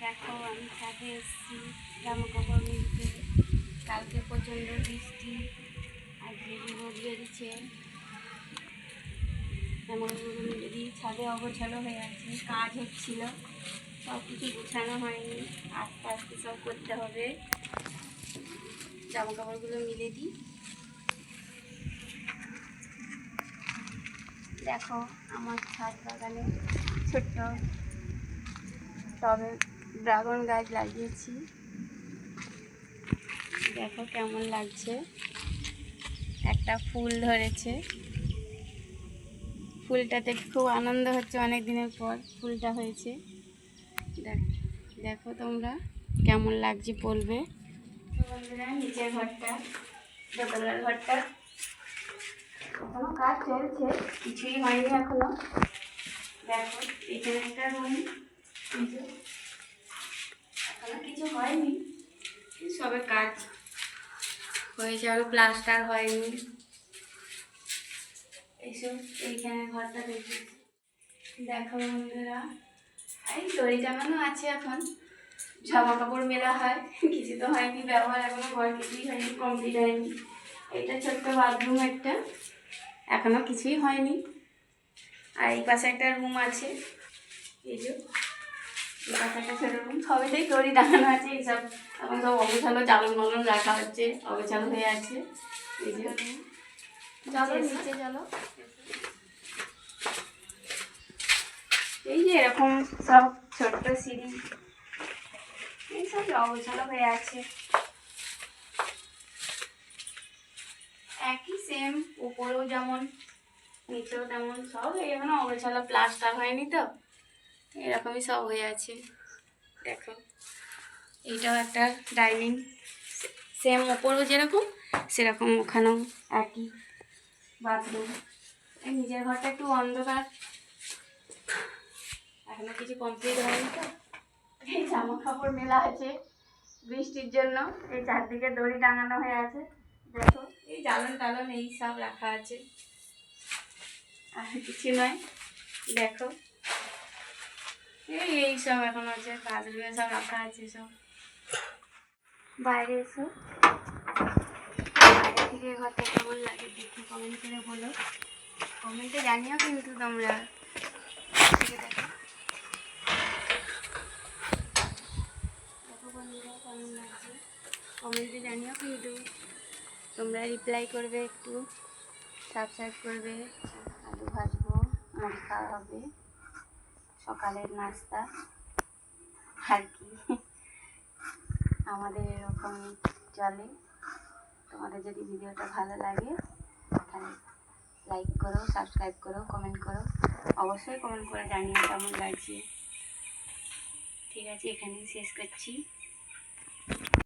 দেখো আমি ছাদে এসেছি জামা কাপড় মিলতে। কালকে প্রচণ্ড বৃষ্টি, আজকে রোদ বেরিয়েছে। এমন মিলে দিই, ছাদে অগোছালো হয়ে আছে, কাজ হচ্ছিল, সব কিছু গোছানো হয়নি, আস্তে আস্তে সব করতে হবে। জামা কাপড়গুলো মিলে দিই। দেখো আমার ছাদ বাগানে ছোট্ট টবে ড্রাগন গাছ লাগিয়েছি। দেখো কেমন লাগছে, একটা ফুল ধরেছে। ফুলটাতে খুব আনন্দ হচ্ছে, অনেক দিনের পর ফুলটা হয়েছে। দেখো তোমরা কেমন লাগছে বলবে। বন্ধুরা, নিচের ঘরটা, দোতলার ঘরটা এখনো কাজ চলছে, কিছুই হয়নি এখনো। দেখো এখানে একটা রুম, এখনো কিছু হয়নি, সবে কাজ হয়েছে, আরো প্লাস্টার হয়নি। এইসব এইখানে ঘরটা দেখি। দেখো বন্ধুরা, এই দড়ি টাঙানো আছে, এখন জামা কাপড় মেলা হয়, কিছু তো হয়নি ব্যবহার, এখনো ঘর কিছুই হয়নি, কমপ্লিট হয়নি। এটা ছোট্ট বাথরুম একটা, এখনো কিছুই হয়নি। আর এই পাশে একটা রুম আছে, এই যে এই পাশে একটা ছোট রুম, সবেতেই দড়ি টাঙানো আছে। এইসব এখন সব অগোছালো চালন মলন রাখা হচ্ছে, অগোছালো হয়ে আছে। এই যে চলো নিচে চলো। এই যে এরকম সব ছোট্ট সিঁড়ি, এইসব অগোছালো হয়ে আছে, একই সেম, উপরেও যেমন নিচেও তেমন, সব এখানে অগোছালো, প্লাস্টার হয়নি তো, এরকমই সব হয়ে আছে। দেখো এইটাও একটা ডাইনিং, সেম ওপরেও যেরকম সেরকম ওখানেও একই বাথরুম। এই নিজের ঘরটা একটু অন্ধকার, এখনো কিছু কমপ্লিট হয়নি তো। এই জামা কাপড় মেলা আছে বৃষ্টির জন্য, এই চারদিকে দড়ি টাঙানো হয়ে আছে। দেখো এই জ্বালন টালন এই সব রাখা আছে, আর কিছু নয়। দেখো এই সব এখন আছে, বাথরুমে সব রাখা আছে সব। বাইরে এসো, বাইরে থেকে ঘরটা কেমন লাগে দেখে কমেন্ট করে বলো, কমেন্টে জানিও কিন্তু তোমরা। দেখো বন্ধুরা কেমন লাগছে কমেন্টে জানিও কিন্তু তোমরা, রিপ্লাই করবে, একটু সাবস্ক্রাইব করবে। আলু ভাজবো, মুড়ি খাওয়া হবে, সকালের নাস্তা আর কি, আমাদের এরকম চলে। তোমাদের যদি ভিডিওটা ভালো লাগে তাহলে লাইক করো, সাবস্ক্রাইব করো, কমেন্ট করো, অবশ্যই কমেন্ট করে জানিও কেমন লাগছে। ঠিক আছে, এখানেই শেষ করছি।